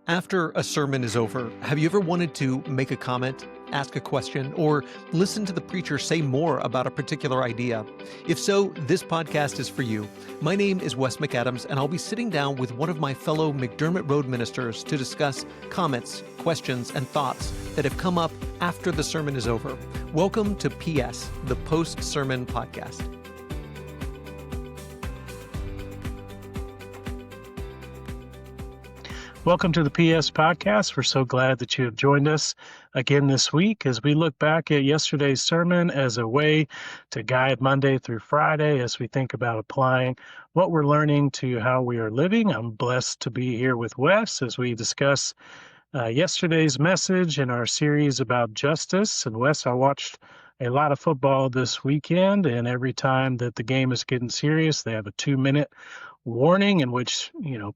After a sermon is over, have you ever wanted to make a comment, ask a question, or listen to the preacher say more about a particular idea? If so, this podcast is for you. My name is Wes McAdams, and I'll be sitting down with one of my fellow McDermott Road ministers to discuss comments, questions, and thoughts that have come up after the sermon is over. Welcome to PS, the Post-Sermon Podcast. Welcome to the PS Podcast. We're so glad that you have joined us again this week as we look back at yesterday's sermon as a way to guide Monday through Friday as we think about applying what we're learning to how we are living. I'm blessed to be here with Wes as we discuss yesterday's message in our series about justice. And Wes, I watched a lot of football this weekend, and every time that the game is getting serious, they have a 2-minute warning in which,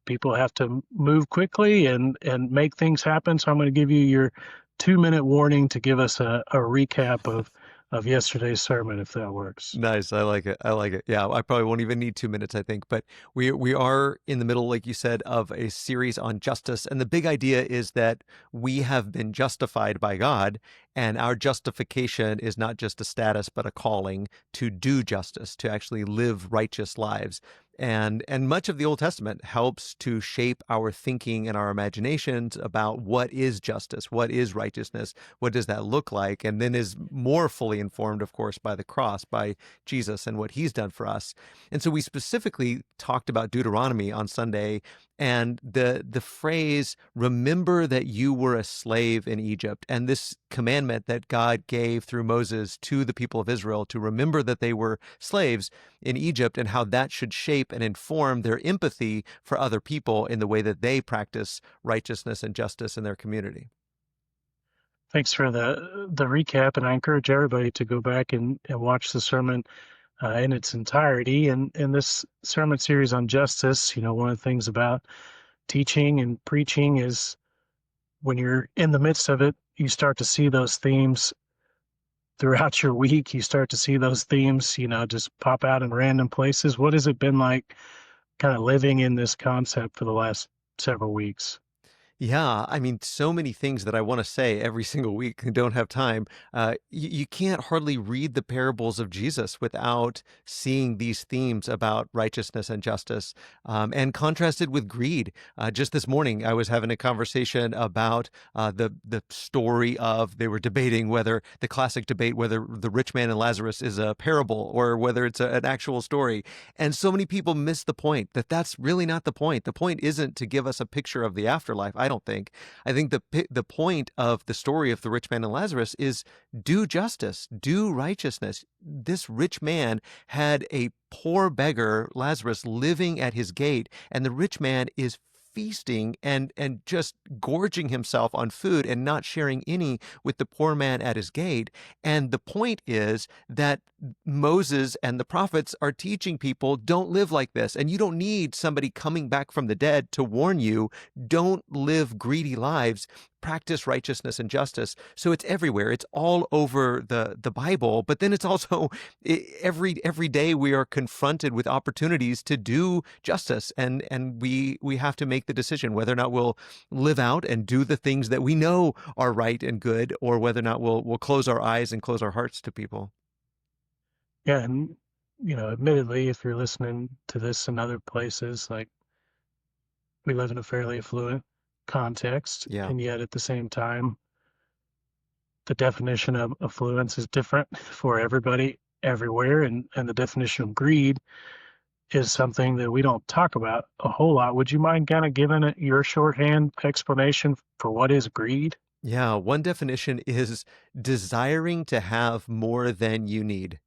people have to move quickly and make things happen. So I'm going to give you your 2-minute warning to give us a recap of yesterday's sermon, if that works. Nice. I like it. Yeah, I probably won't even need 2 minutes, I think. But we are in the middle, like you said, of a series on justice. And the big idea is that we have been justified by God, and our justification is not just a status, but a calling to do justice, to actually live righteous lives. And much of the Old Testament helps to shape our thinking and our imaginations about what is justice, what is righteousness, what does that look like, and then is more fully informed, of course, by the cross, by Jesus and what he's done for us. And so we specifically talked about Deuteronomy on Sunday, and the phrase, remember that you were a slave in Egypt, and this commandment that God gave through Moses to the people of Israel to remember that they were slaves in Egypt and how that should shape and inform their empathy for other people in the way that they practice righteousness and justice in their community. Thanks for the recap, and I encourage everybody to go back and watch the sermon in its entirety. And in this sermon series on justice, one of the things about teaching and preaching is when you're in the midst of it, you start to see those themes throughout your week. You start to see those themes, just pop out in random places. What has it been like kind of living in this concept for the last several weeks? Yeah, I mean, so many things that I want to say every single week and don't have time. You can't hardly read the parables of Jesus without seeing these themes about righteousness and justice, and contrasted with greed. Just this morning, I was having a conversation about the story of, they were debating whether, the classic debate, whether the rich man and Lazarus is a parable or whether it's an actual story. And so many people miss the point that that's really not the point. The point isn't to give us a picture of the afterlife. I don't think. I think the point of the story of the rich man and Lazarus is do justice, do righteousness. This rich man had a poor beggar, Lazarus, living at his gate, and the rich man is feasting and just gorging himself on food and not sharing any with the poor man at his gate. And the point is that Moses and the prophets are teaching people, don't live like this. And you don't need somebody coming back from the dead to warn you, don't live greedy lives. Practice righteousness and justice. So it's everywhere. It's all over the Bible, but then it's also every day we are confronted with opportunities to do justice, and we have to make the decision whether or not we'll live out and do the things that we know are right and good, or whether or not we'll close our eyes and close our hearts to people. Yeah, and admittedly, if you're listening to this in other places, like, we live in a fairly affluent context, Yeah. and yet at the same time, the definition of affluence is different for everybody everywhere, and the definition of greed is something that we don't talk about a whole lot. Would you mind kind of giving it your shorthand explanation for what is greed? Yeah, one definition is desiring to have more than you need,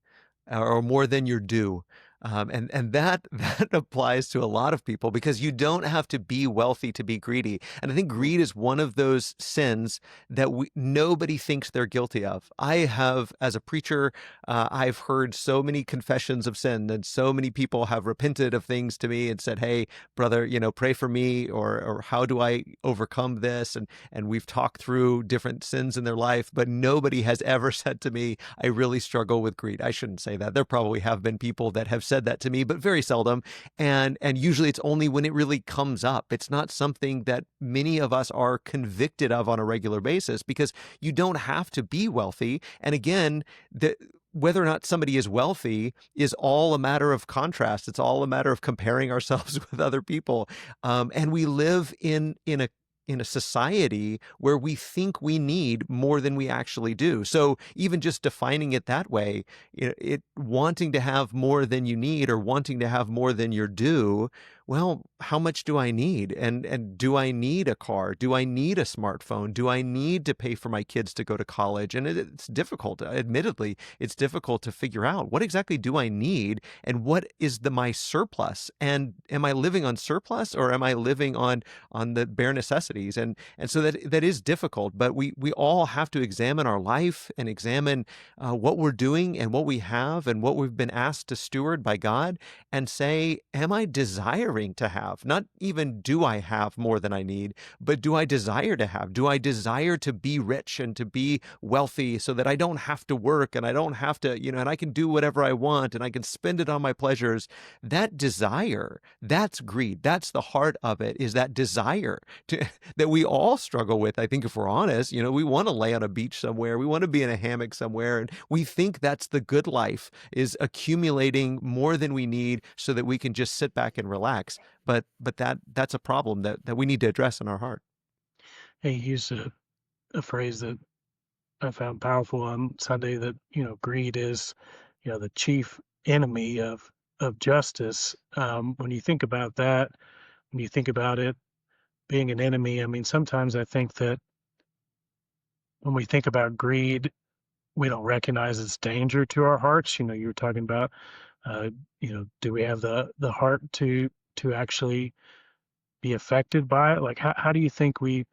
or more than you're due. And that applies to a lot of people, because you don't have to be wealthy to be greedy. And I think greed is one of those sins that nobody thinks they're guilty of. I have, as a preacher, I've heard so many confessions of sin, and so many people have repented of things to me and said, hey, brother, pray for me, or how do I overcome this? And we've talked through different sins in their life, but nobody has ever said to me, I really struggle with greed. I shouldn't say that. There probably have been people that have said said that to me, but very seldom. And usually it's only when it really comes up. It's not something that many of us are convicted of on a regular basis, because you don't have to be wealthy. And again, whether or not somebody is wealthy is all a matter of contrast. It's all a matter of comparing ourselves with other people. And we live in a society where we think we need more than we actually do. So even just defining it that way, it wanting to have more than you need or wanting to have more than you're due. Well, how much do I need? And do I need a car? Do I need a smartphone? Do I need to pay for my kids to go to college? And it's difficult. Admittedly, it's difficult to figure out what exactly do I need and what is my surplus? And am I living on surplus, or am I living on the bare necessities? And so that is difficult, but we all have to examine our life and examine what we're doing and what we have and what we've been asked to steward by God, and say, am I desiring to have? Not even do I have more than I need, but do I desire to have? Do I desire to be rich and to be wealthy so that I don't have to work and I don't have to, and I can do whatever I want and I can spend it on my pleasures? That desire, that's greed. That's the heart of it, is that desire that we all struggle with. I think if we're honest, we want to lay on a beach somewhere. We want to be in a hammock somewhere. And we think that's the good life, is accumulating more than we need so that we can just sit back and relax. But that's a problem that we need to address in our heart. He used a phrase that I found powerful on Sunday, that, greed is, the chief enemy of justice. When you think about that, when you think about it being an enemy, I mean, sometimes I think that when we think about greed, we don't recognize its danger to our hearts. You were talking about, uh, do we have the heart to actually be affected by it? Like, how do you think we,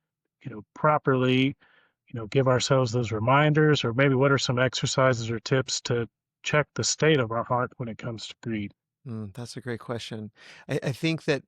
properly, give ourselves those reminders, or maybe what are some exercises or tips to check the state of our heart when it comes to greed? That's a great question. I think that,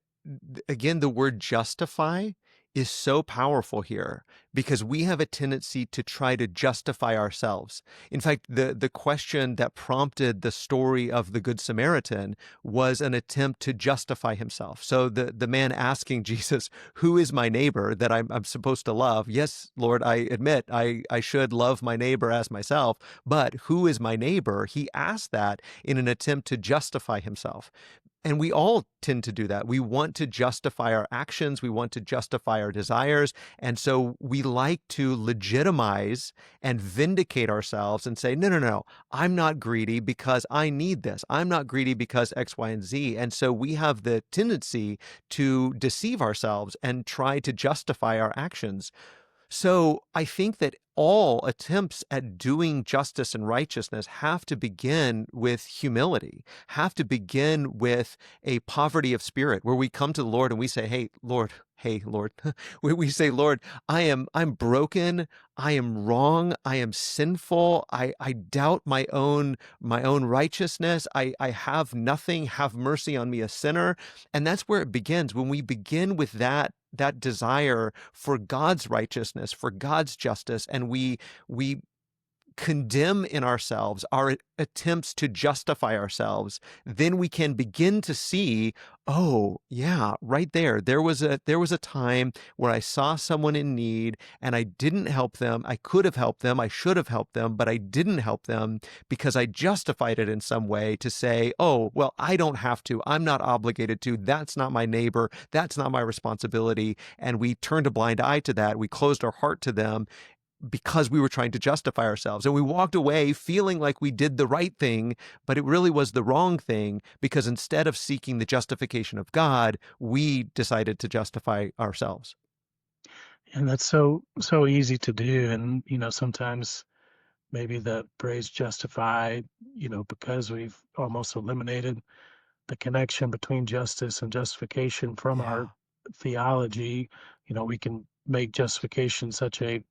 again, the word justify is so powerful here, because we have a tendency to try to justify ourselves. In fact, the question that prompted the story of the Good Samaritan was an attempt to justify himself. So the man asking Jesus, who is my neighbor that I'm supposed to love? Yes, Lord, I admit I should love my neighbor as myself, but who is my neighbor? He asked that in an attempt to justify himself. And we all tend to do that. We want to justify our actions. We want to justify our desires. And so we like to legitimize and vindicate ourselves and say, no, no, no, I'm not greedy because I need this. I'm not greedy because X, Y, and Z. And so we have the tendency to deceive ourselves and try to justify our actions. So I think that all attempts at doing justice and righteousness have to begin with humility, have to begin with a poverty of spirit, where we come to the Lord and we say, hey, Lord, we say, Lord, I'm broken. I am wrong. I am sinful. I doubt my own righteousness. I have nothing. Have mercy on me, a sinner. And that's where it begins. When we begin with that desire for God's righteousness, for God's justice, and we condemn in ourselves our attempts to justify ourselves, then we can begin to see, oh yeah, right there was a time where I saw someone in need and I didn't help them. I could have helped them, I should have helped them, but I didn't help them because I justified it in some way to say, oh well, I don't have to, I'm not obligated to, that's not my neighbor, that's not my responsibility. And we turned a blind eye to that. We closed our heart to them because we were trying to justify ourselves. And we walked away feeling like we did the right thing, but it really was the wrong thing, because instead of seeking the justification of God, we decided to justify ourselves. And that's so easy to do. And, sometimes maybe the phrase justify, because we've almost eliminated the connection between justice and justification from our Yeah. theology, we can make justification such a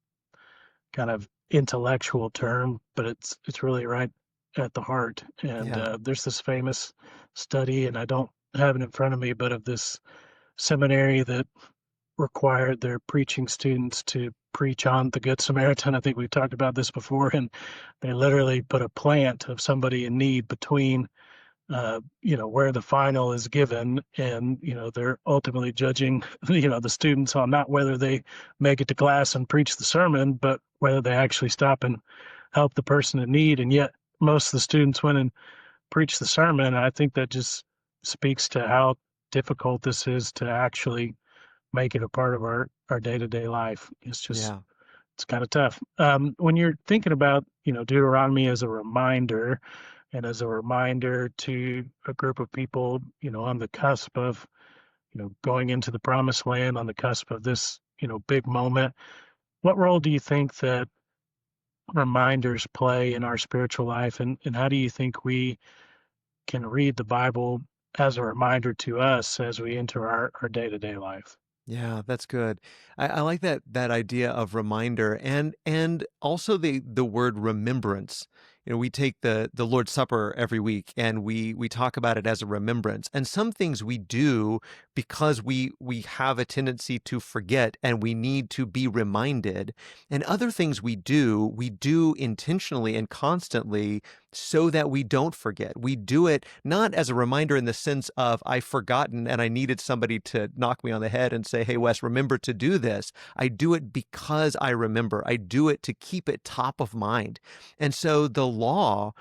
kind of intellectual term, but it's really right at the heart. And Yeah. there's this famous study, and I don't have it in front of me, but of this seminary that required their preaching students to preach on the Good Samaritan. I think we've talked about this before, and they literally put a plant of somebody in need between where the final is given, and they're ultimately judging the students on not whether they make it to class and preach the sermon, but whether they actually stop and help the person in need. And yet most of the students went and preach the sermon. And I think that just speaks to how difficult this is to actually make it a part of our day-to-day life. Yeah. It's kind of tough. When you're thinking about, Deuteronomy as a reminder, and as a reminder to a group of people, on the cusp of, going into the promised land, on the cusp of this, big moment, what role do you think that reminders play in our spiritual life? And how do you think we can read the Bible as a reminder to us as we enter our day-to-day life? Yeah, that's good. I like that idea of reminder and also the word remembrance. We take the Lord's Supper every week and we talk about it as a remembrance. And some things we do because we have a tendency to forget and we need to be reminded. And other things we do intentionally and constantly so that we don't forget. We do it not as a reminder in the sense of I've forgotten and I needed somebody to knock me on the head and say, hey, Wes, remember to do this. I do it because I remember. I do it to keep it top of mind. And so the law,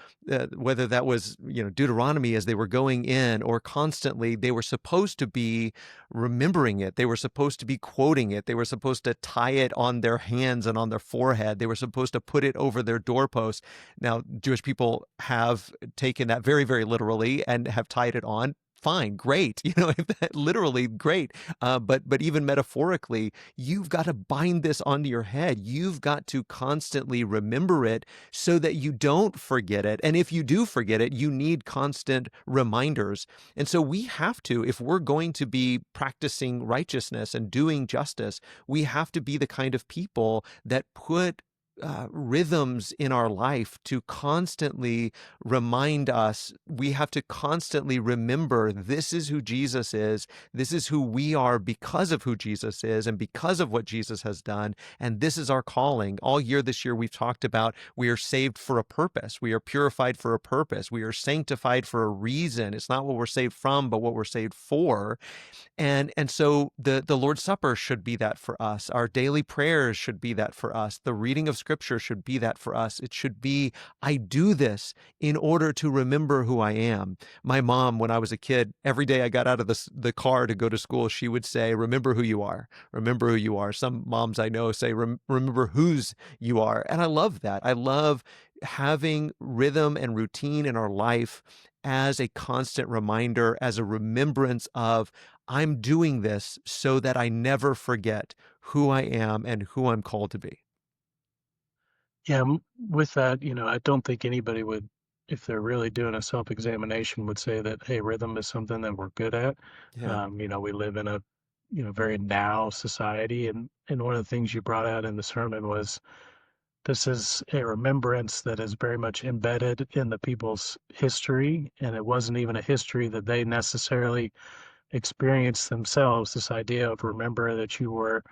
whether that was, Deuteronomy as they were going in or constantly, they were supposed to be remembering it. They were supposed to be quoting it. They were supposed to tie it on their hands and on their forehead. They were supposed to put it over their doorposts. Now, Jewish people have taken that very, very literally and have tied it on. Fine, great. If that literally great. But even metaphorically, you've got to bind this onto your head. You've got to constantly remember it so that you don't forget it. And if you do forget it, you need constant reminders. And so we have to, if we're going to be practicing righteousness and doing justice, we have to be the kind of people that put rhythms in our life to constantly remind us. We have to constantly remember this is who Jesus is. This is who we are because of who Jesus is and because of what Jesus has done. And this is our calling. All year this year, we've talked about we are saved for a purpose. We are purified for a purpose. We are sanctified for a reason. It's not what we're saved from, but what we're saved for. And so the Lord's Supper should be that for us. Our daily prayers should be that for us. The reading of Scripture should be that for us. It should be, I do this in order to remember who I am. My mom, when I was a kid, every day I got out of the car to go to school, she would say, remember who you are. Remember who you are. Some moms I know say, remember whose you are. And I love that. I love having rhythm and routine in our life as a constant reminder, as a remembrance of I'm doing this so that I never forget who I am and who I'm called to be. Yeah, with that, I don't think anybody would, if they're really doing a self-examination, would say that, hey, rhythm is something that we're good at. Yeah. We live in a, very now society, and one of the things you brought out in the sermon was this is a remembrance that is very much embedded in the people's history, and it wasn't even a history that they necessarily experienced themselves. This idea of remember that you were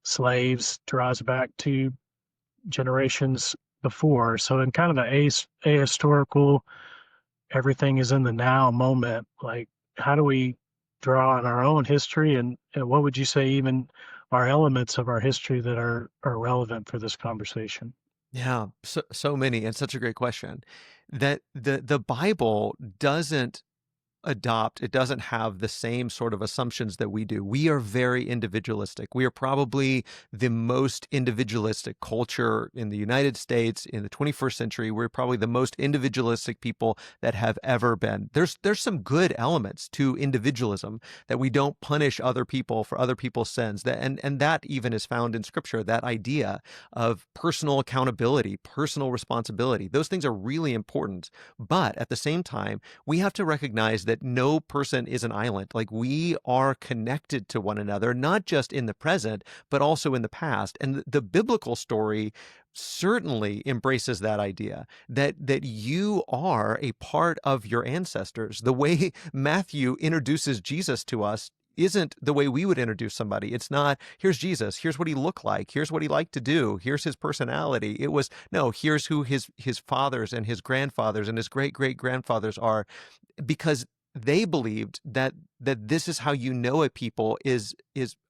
slaves draws back to generations before. So in kind of an ahistorical, everything is in the now moment, like how do we draw on our own history, and what would you say even are elements of our history that are relevant for this conversation? Yeah. So many, and such a great question. That the Bible doesn't it doesn't have the same sort of assumptions that we do. We are very individualistic. We are probably the most individualistic culture in the United States in the 21st century. We're probably the most individualistic people that have ever been. There's some good elements to individualism, that we don't punish other people for other people's sins. And that even is found in Scripture, that idea of personal accountability, personal responsibility. Those things are really important. But at the same time, we have to recognize that no person is an island. Like, we are connected to one another, not just in the present, but also in the past. And the biblical story certainly embraces that idea that you are a part of your ancestors. The way Matthew introduces Jesus to us isn't the way we would introduce somebody. It's not, here's Jesus, here's what he looked like, here's what he liked to do, here's his personality. It was, no, here's who his fathers and his grandfathers and his great great grandfathers are, because they believed that this is how you know a people is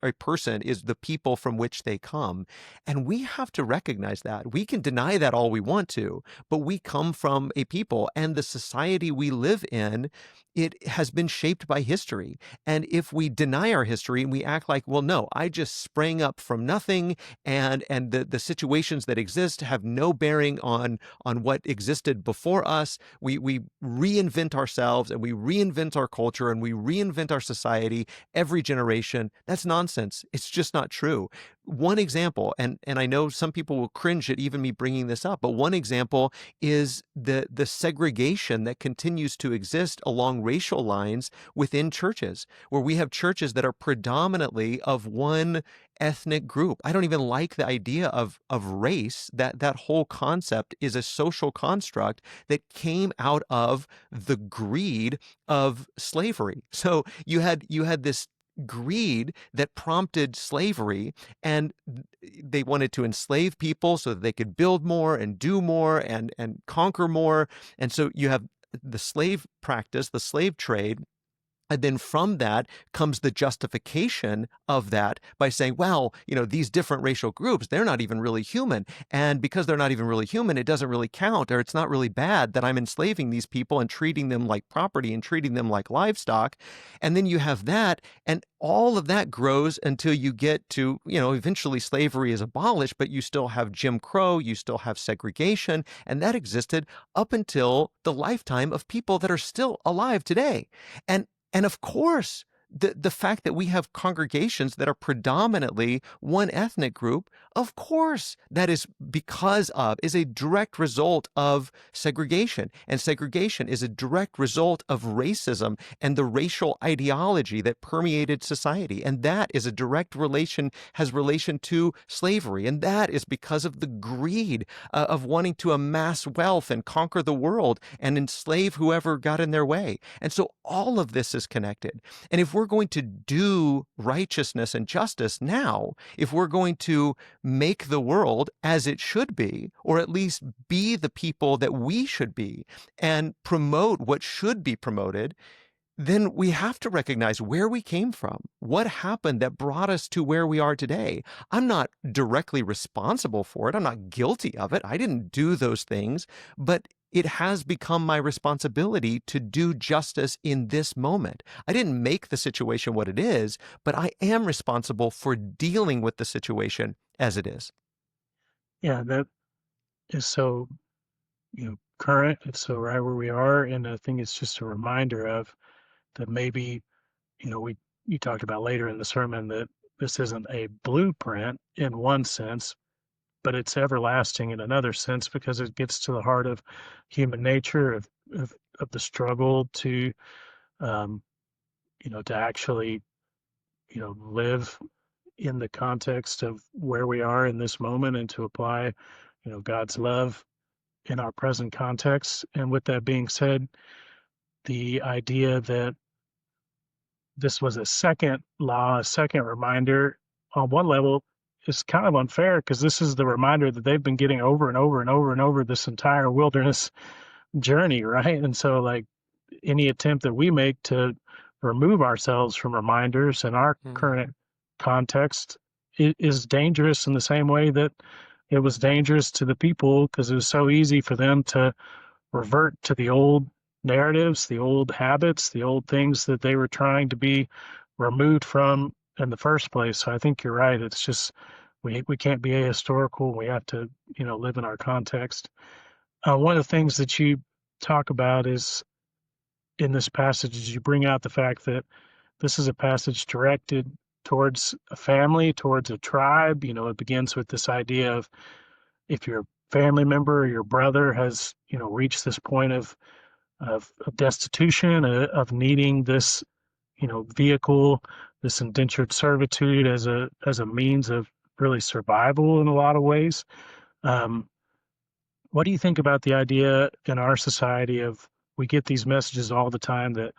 a person is the people from which they come. And we have to recognize that. We can deny that all we want to, but we come from a people, and the society we live in, it has been shaped by history. And if we deny our history and we act like, well, no, I just sprang up from nothing, and the situations that exist have no bearing on what existed before us, we reinvent ourselves, and we reinvent our culture, and we reinvent our society every generation. That's nonsense. It's just not true. One example, and I know some people will cringe at even me bringing this up, but one example is the segregation that continues to exist along racial lines within churches, where we have churches that are predominantly of one ethnic group. I don't even like the idea of race. That whole concept is a social construct that came out of the greed of slavery. So you had this greed that prompted slavery, and they wanted to enslave people so that they could build more and do more and conquer more. And so you have the slave practice, the slave trade. And then from that comes the justification of that by saying, well, these different racial groups, they're not even really human. And because they're not even really human, it doesn't really count, or it's not really bad that I'm enslaving these people and treating them like property and treating them like livestock. And then you have that, and all of that grows until you get to, eventually slavery is abolished, but you still have Jim Crow, you still have segregation, and that existed up until the lifetime of people that are still alive today. And of course, the fact that we have congregations that are predominantly one ethnic group, of course, that is is a direct result of segregation. And segregation is a direct result of racism and the racial ideology that permeated society. And that is a has relation to slavery. And that is because of the greed of wanting to amass wealth and conquer the world and enslave whoever got in their way. And so all of this is connected. And if we're going to do righteousness and justice now, if we're going to make the world as it should be, or at least be the people that we should be, and promote what should be promoted, then we have to recognize where we came from, what happened that brought us to where we are today. I'm not directly responsible for it. I'm not guilty of it. I didn't do those things, but it has become my responsibility to do justice in this moment. I didn't make the situation what it is, but I am responsible for dealing with the situation as it is. Yeah, that is so, current. It's so right where we are. And I think it's just a reminder of that maybe, you talked about later in the sermon that this isn't a blueprint in one sense, but it's everlasting in another sense, because it gets to the heart of human nature, of the struggle to, um, to actually, live in the context of where we are in this moment, and to apply, God's love in our present context. And with that being said, the idea that this was a second law, a second reminder, on one level, is kind of unfair, because this is the reminder that they've been getting over and over and over and over this entire wilderness journey, right? And so, like, any attempt that we make to remove ourselves from reminders in our Mhm. current context is dangerous, in the same way that it was dangerous to the people, because it was so easy for them to revert to the old narratives, the old habits, the old things that they were trying to be removed from in the first place. So I think you're right. It's just we can't be ahistorical. We have to, live in our context. One of the things that you talk about is in this passage is you bring out the fact that this is a passage directed towards a family, towards a tribe. It begins with this idea of, if your family member or your brother has, reached this point of destitution, of needing this, vehicle, this indentured servitude as a means of really survival in a lot of ways. Um, what do you think about the idea in our society of, we get these messages all the time that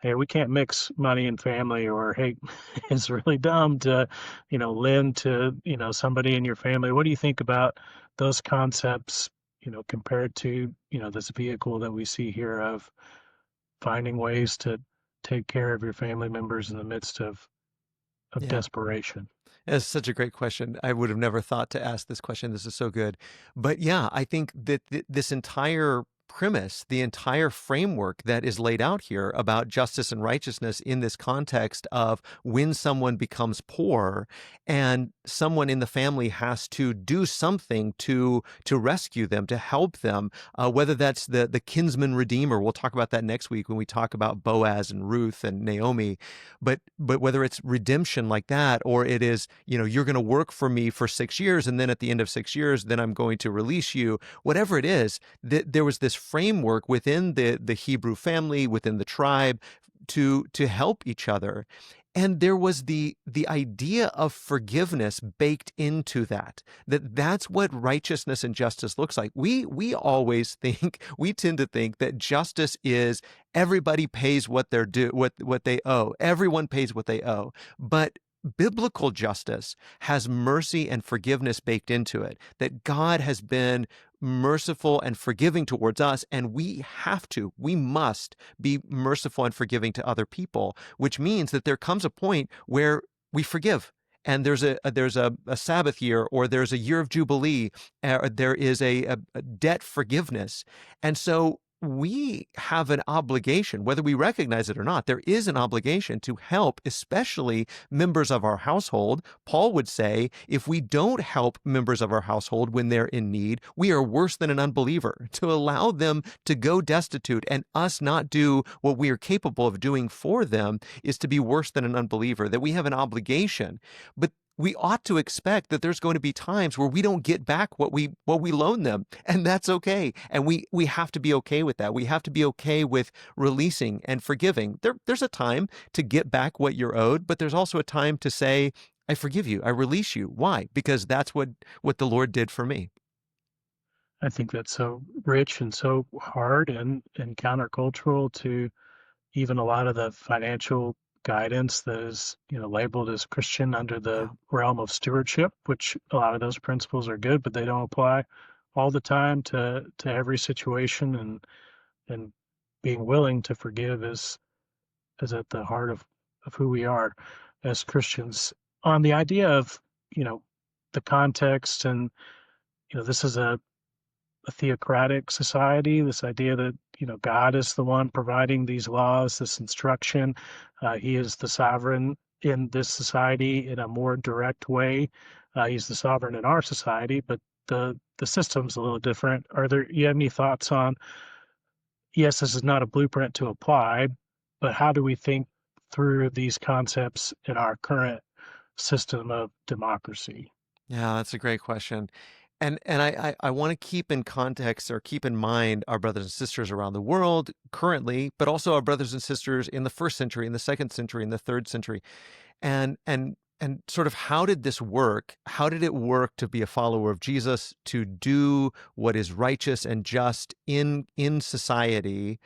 hey, we can't mix money and family, or hey, it's really dumb to, lend to, somebody in your family. What do you think about those concepts, compared to, this vehicle that we see here of finding ways to take care of your family members in the midst of Yeah. desperation? That's such a great question. I would have never thought to ask this question. This is so good. But yeah, I think that this entire premise, the entire framework that is laid out here about justice and righteousness in this context of when someone becomes poor and someone in the family has to do something to rescue them, to help them, whether that's the kinsman redeemer. We'll talk about that next week when we talk about Boaz and Ruth and Naomi. But whether it's redemption like that, or it is, you're going to work for me for 6 years, and then at the end of 6 years, then I'm going to release you, whatever it is, there was this framework within the Hebrew family, within the tribe, to help each other. And there was the idea of forgiveness baked into that's what righteousness and justice looks like. We always think, we tend to think that justice is everybody pays what they're due, what they owe. Everyone pays what they owe. But biblical justice has mercy and forgiveness baked into it, that God has been merciful and forgiving towards us, and we must be merciful and forgiving to other people, which means that there comes a point where we forgive. And there's a Sabbath year, or there's a year of Jubilee, or there is a debt forgiveness. And so we have an obligation, whether we recognize it or not, there is an obligation to help, especially members of our household. Paul would say, if we don't help members of our household when they're in need, we are worse than an unbeliever. To allow them to go destitute and us not do what we are capable of doing for them is to be worse than an unbeliever, that we have an obligation. But we ought to expect that there's going to be times where we don't get back what we loan them, and that's okay. And we have to be okay with that. We have to be okay with releasing and forgiving. There's a time to get back what you're owed, but there's also a time to say, I forgive you, I release you. Why? Because that's what the Lord did for me. I think that's so rich and so hard and countercultural to even a lot of the financial guidance that is, labeled as Christian under Yeah. the realm of stewardship, which a lot of those principles are good, but they don't apply all the time to every situation. And being willing to forgive is at the heart of who we are as Christians. On the idea of, you know, the context, and this is a theocratic society, this idea that, God is the one providing these laws, this instruction. He is the sovereign in this society in a more direct way. He's the sovereign in our society, but the system's a little different. You have any thoughts on, yes, this is not a blueprint to apply, but how do we think through these concepts in our current system of democracy? Yeah, that's a great question. And I want to keep in context, or keep in mind, our brothers and sisters around the world currently, but also our brothers and sisters in the first century, in the second century, in the third century. And sort of, how did this work? How did it work to be a follower of Jesus, to do what is righteous and just in society,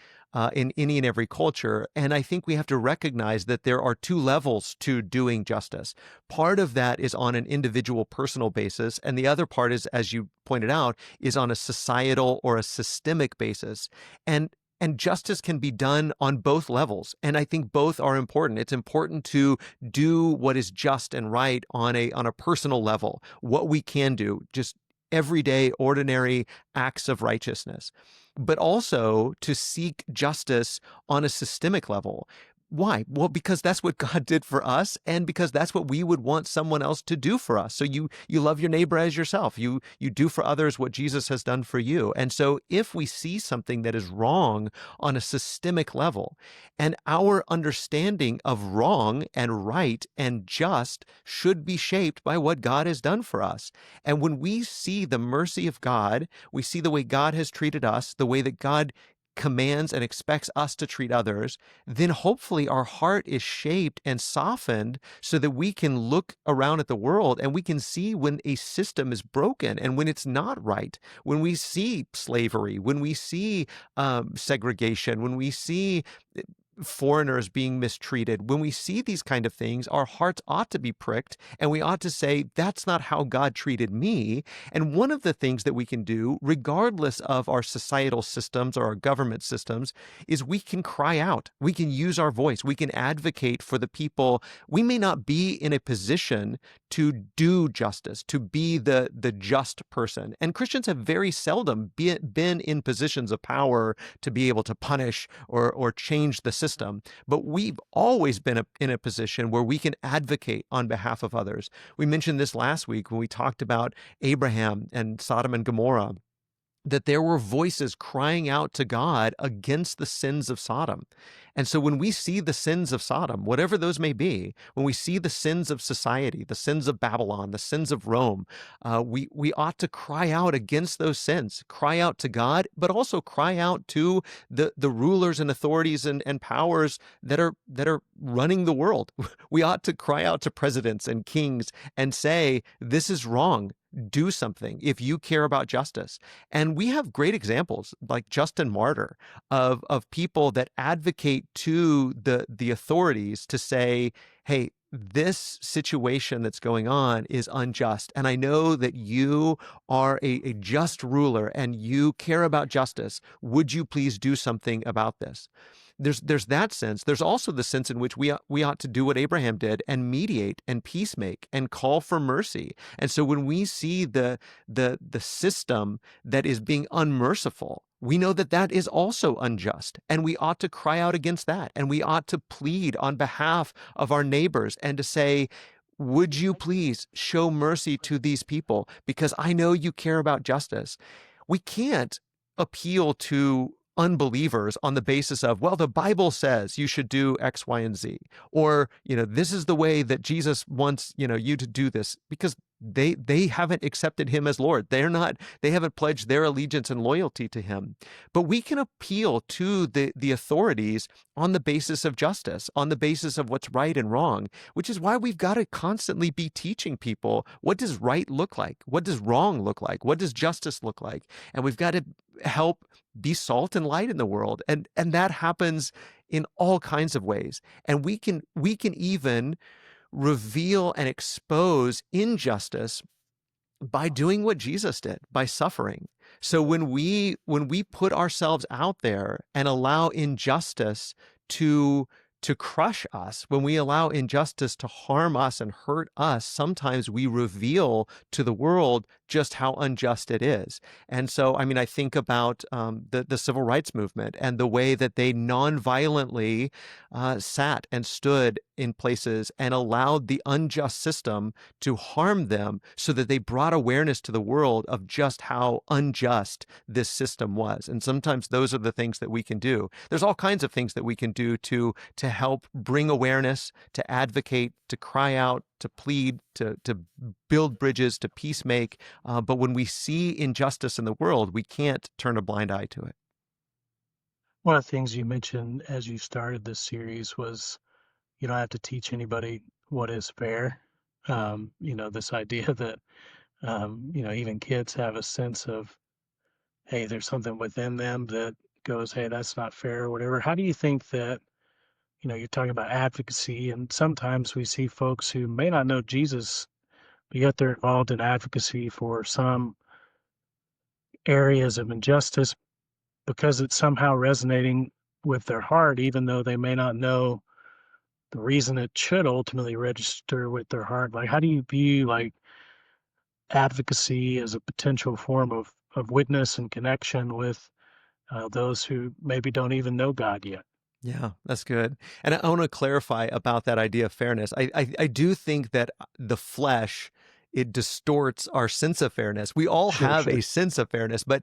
in any and every culture? And I think we have to recognize that there are two levels to doing justice. Part of that is on an individual personal basis, and the other part is, as you pointed out, is on a societal or a systemic basis. And justice can be done on both levels. And I think both are important. It's important to do what is just and right on a personal level, what we can do, just everyday, ordinary acts of righteousness, but also to seek justice on a systemic level. Why? Well, because that's what God did for us, and because that's what we would want someone else to do for us. So you love your neighbor as yourself. You do for others what Jesus has done for you. And so if we see something that is wrong on a systemic level, and our understanding of wrong and right and just should be shaped by what God has done for us. And when we see the mercy of God, we see the way God has treated us, the way that God commands and expects us to treat others, then hopefully our heart is shaped and softened so that we can look around at the world and we can see when a system is broken and when it's not right, when we see slavery, when we see segregation, when we see foreigners being mistreated, when we see these kind of things, our hearts ought to be pricked and we ought to say, that's not how God treated me. And one of the things that we can do, regardless of our societal systems or our government systems, is we can cry out. We can use our voice. We can advocate for the people. We may not be in a position to do justice, to be the just person. And Christians have very seldom been in positions of power to be able to punish or change the system. But we've always been in a position where we can advocate on behalf of others. We mentioned this last week when we talked about Abraham and Sodom and Gomorrah, that there were voices crying out to God against the sins of Sodom. And so when we see the sins of Sodom, whatever those may be, when we see the sins of society, the sins of Babylon, the sins of Rome, we ought to cry out against those sins, cry out to God, but also cry out to the rulers and authorities and powers that are running the world. We ought to cry out to presidents and kings and say, this is wrong. Do something if you care about justice. And we have great examples like Justin Martyr of people that advocate to the authorities to say, hey, this situation that's going on is unjust. And I know that you are a just ruler and you care about justice. Would you please do something about this? There's that sense. There's also the sense in which we ought to do what Abraham did and mediate and peacemake and call for mercy. And so when we see the system that is being unmerciful, we know that that is also unjust, and we ought to cry out against that, and we ought to plead on behalf of our neighbors and to say, would you please show mercy to these people because I know you care about justice. We can't appeal to unbelievers on the basis of, well, the Bible says you should do X, Y, and Z, or, this is the way that Jesus wants, you to do this, because they haven't accepted him as Lord. They haven't pledged their allegiance and loyalty to him. But we can appeal to the authorities on the basis of justice, on the basis of what's right and wrong, which is why we've got to constantly be teaching people, what does right look like? What does wrong look like? What does justice look like? And we've got to help be salt and light in the world. And that happens in all kinds of ways. And we can even reveal and expose injustice by doing what Jesus did, by suffering. So when we put ourselves out there and allow injustice to crush us, when we allow injustice to harm us and hurt us, sometimes we reveal to the world just how unjust it is. And so, I think about the civil rights movement and the way that they nonviolently sat and stood in places and allowed the unjust system to harm them so that they brought awareness to the world of just how unjust this system was. And sometimes those are the things that we can do. There's all kinds of things that we can do to help bring awareness, to advocate, to cry out, to plead, to build bridges, to peacemake. But when we see injustice in the world, we can't turn a blind eye to it. One of the things you mentioned as you started this series was you don't have to teach anybody what is fair. This idea that, even kids have a sense of, hey, there's something within them that goes, hey, that's not fair or whatever. How do you think that, you're talking about advocacy, and sometimes we see folks who may not know Jesus, but yet they're involved in advocacy for some areas of injustice because it's somehow resonating with their heart, even though they may not know the reason it should ultimately register with their heart. Like, how do you view like advocacy as a potential form of witness and connection with those who maybe don't even know God yet? Yeah, that's good. And I want to clarify about that idea of fairness. I do think that the flesh, it distorts our sense of fairness. We all Sure, have sure. a sense of fairness, but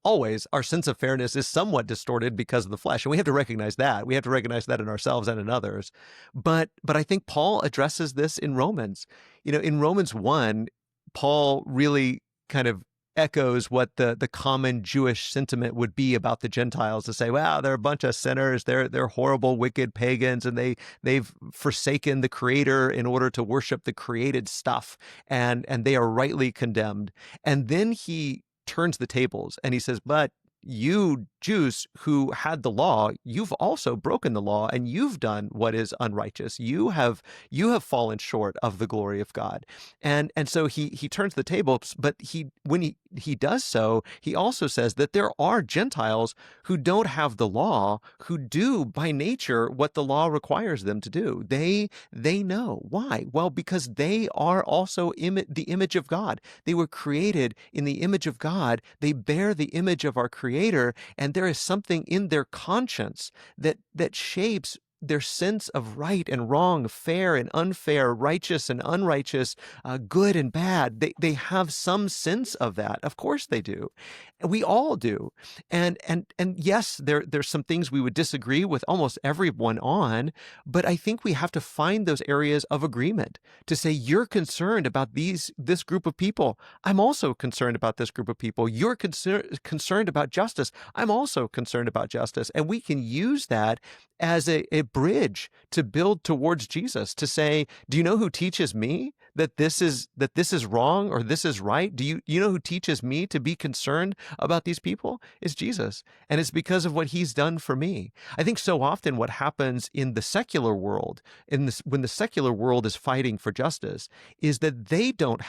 always our sense of fairness is somewhat distorted because of the flesh, and we have to recognize that. We have to recognize that in ourselves and in others. But I think Paul addresses this in Romans. In Romans 1, Paul really kind of echoes what the common Jewish sentiment would be about the Gentiles, to say, wow, they're a bunch of sinners, they're horrible, wicked pagans, and they've forsaken the Creator in order to worship the created stuff, and they are rightly condemned. And then he turns the tables and he says, but you Jews who had the law, you've also broken the law and you've done what is unrighteous. You have fallen short of the glory of God. And so he turns the tables, but when he does so, he also says that there are Gentiles who don't have the law, who do by nature what the law requires them to do. They know. Why? Well, because they are also the image of God. They were created in the image of God. They bear the image of our Creator, and there is something in their conscience that shapes their sense of right and wrong, fair and unfair, righteous and unrighteous, good and bad. They have some sense of that. Of course they do. And we all do. And yes, there's some things we would disagree with almost everyone on, but I think we have to find those areas of agreement to say, you're concerned about this group of people. I'm also concerned about this group of people. You're concerned about justice. I'm also concerned about justice. And we can use that as a bridge to build towards Jesus, to say, do you know who teaches me that this is wrong or this is right? Do you know who teaches me to be concerned about these people? Is Jesus. And it's because of what he's done for me. I think so often what happens in the secular world, when the secular world is fighting for justice, is that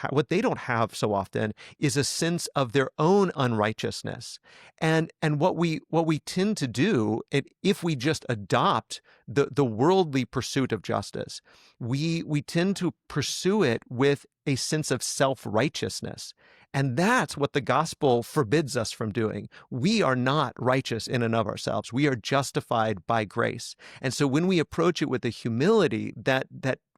what they don't have so often is a sense of their own unrighteousness. And what we tend to do, if we just adopt the worldly pursuit of justice, we tend to pursue it with a sense of self-righteousness. And that's what the gospel forbids us from doing. We are not righteous in and of ourselves. We are justified by grace. And so when we approach it with a humility that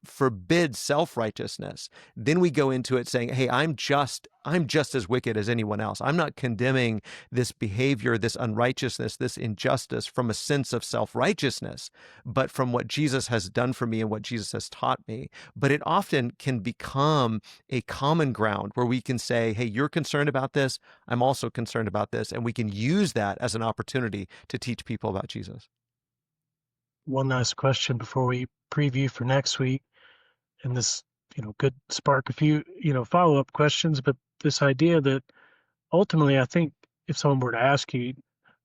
forbids self-righteousness, then we go into it saying, hey, I'm just as wicked as anyone else. I'm not condemning this behavior, this unrighteousness, this injustice from a sense of self-righteousness, but from what Jesus has done for me and what Jesus has taught me. But it often can become a common ground where we can say, hey, you're concerned about this, I'm also concerned about this, and we can use that as an opportunity to teach people about Jesus. One last question before we preview for next week, and this, could spark a few, follow-up questions, but this idea that ultimately, I think if someone were to ask you,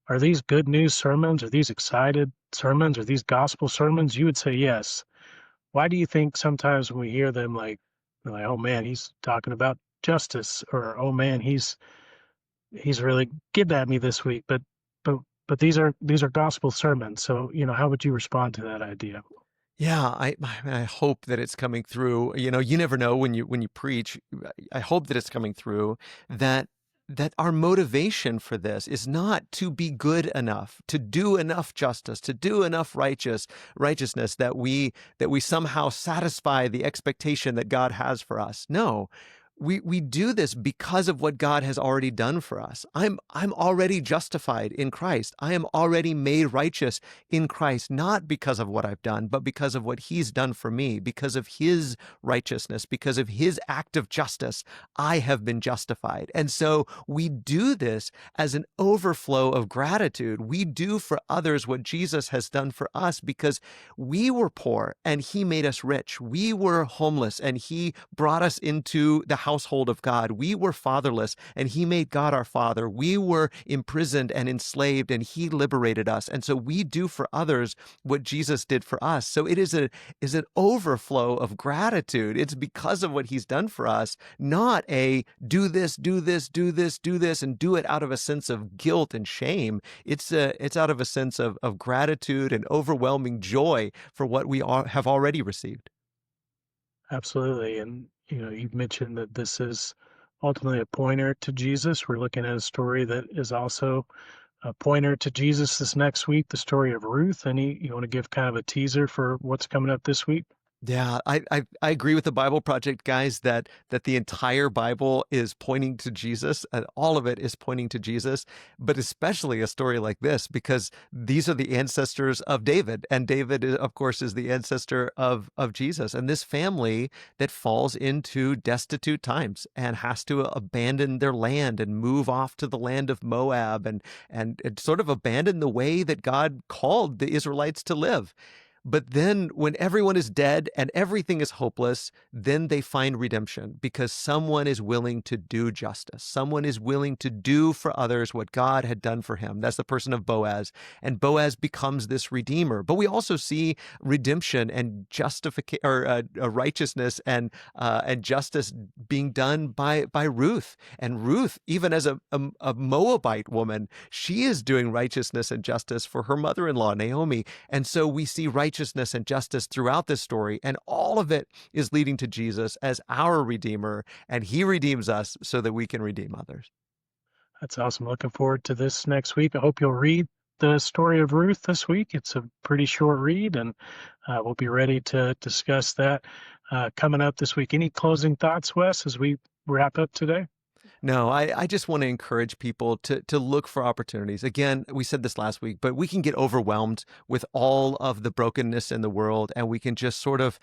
are these good news sermons? Are these excited sermons? Are these gospel sermons? You would say yes. Why do you think sometimes when we hear them, like, we're like, oh man, he's talking about justice, or oh man, he's really getting at me this week, but these are gospel sermons. So, how would you respond to that idea? Yeah, I hope that it's coming through. You never know when you preach. I hope that it's coming through that our motivation for this is not to be good enough, to do enough justice, to do enough righteousness that we somehow satisfy the expectation that God has for us. No. We do this because of what God has already done for us. I'm already justified in Christ. I am already made righteous in Christ, not because of what I've done, but because of what he's done for me, because of his righteousness, because of his act of justice. I have been justified. And so we do this as an overflow of gratitude. We do for others what Jesus has done for us because we were poor and he made us rich. We were homeless and he brought us into the household of God. We were fatherless and he made God our father. We were imprisoned and enslaved and he liberated us. And so we do for others what Jesus did for us. So it is an overflow of gratitude. It's because of what he's done for us, not a do this, do this, do this, do this, and do it out of a sense of guilt and shame. It's out of a sense of gratitude and overwhelming joy for what we have already received. Absolutely. And, you've mentioned that this is ultimately a pointer to Jesus. We're looking at a story that is also a pointer to Jesus this next week, the story of Ruth. You want to give kind of a teaser for what's coming up this week? Yeah, I agree with the Bible Project guys that the entire Bible is pointing to Jesus, and all of it is pointing to Jesus, but especially a story like this because these are the ancestors of David, and David, of course, is the ancestor of Jesus, and this family that falls into destitute times and has to abandon their land and move off to the land of Moab and sort of abandon the way that God called the Israelites to live. But then when everyone is dead and everything is hopeless, then they find redemption because someone is willing to do justice. Someone is willing to do for others what God had done for him. That's the person of Boaz. And Boaz becomes this redeemer. But we also see redemption and justification, or righteousness and justice being done by Ruth. And Ruth, even as a Moabite woman, she is doing righteousness and justice for her mother-in-law, Naomi. And so we see righteousness and justice throughout this story. And all of it is leading to Jesus as our Redeemer. And he redeems us so that we can redeem others. That's awesome. Looking forward to this next week. I hope you'll read the story of Ruth this week. It's a pretty short read, and we'll be ready to discuss that coming up this week. Any closing thoughts, Wes, as we wrap up today? No, I just want to encourage people to look for opportunities. Again, we said this last week, but we can get overwhelmed with all of the brokenness in the world, and we can just sort of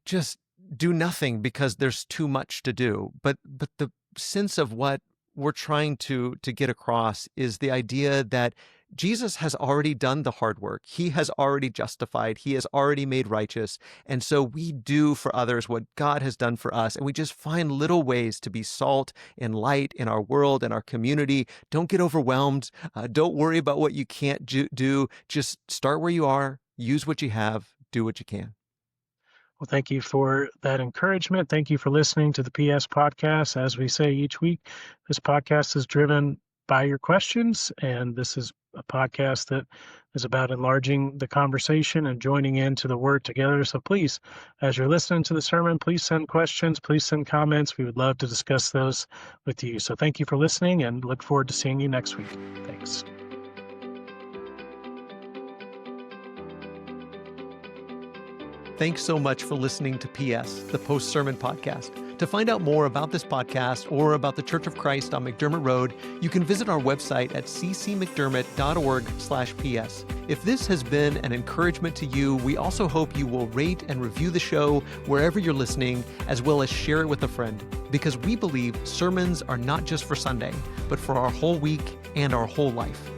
just do nothing because there's too much to do. But the sense of what we're trying to get across is the idea that Jesus has already done the hard work. He has already justified. He has already made righteous. And so we do for others what God has done for us. And we just find little ways to be salt and light in our world and our community. Don't get overwhelmed. Don't worry about what you can't do. Just start where you are, use what you have, do what you can. Well, thank you for that encouragement. Thank you for listening to the PS Podcast. As we say each week, this podcast is driven by your questions, and this is a podcast that is about enlarging the conversation and joining into the word together. So please, as you're listening to the sermon, please send questions, please send comments. We would love to discuss those with you. So thank you for listening, and look forward to seeing you next week. Thanks. Thanks so much for listening to PS, the post-sermon podcast. To find out more about this podcast or about the Church of Christ on McDermott Road, you can visit our website at ccmcdermott.org/PS. If this has been an encouragement to you, we also hope you will rate and review the show wherever you're listening, as well as share it with a friend, because we believe sermons are not just for Sunday, but for our whole week and our whole life.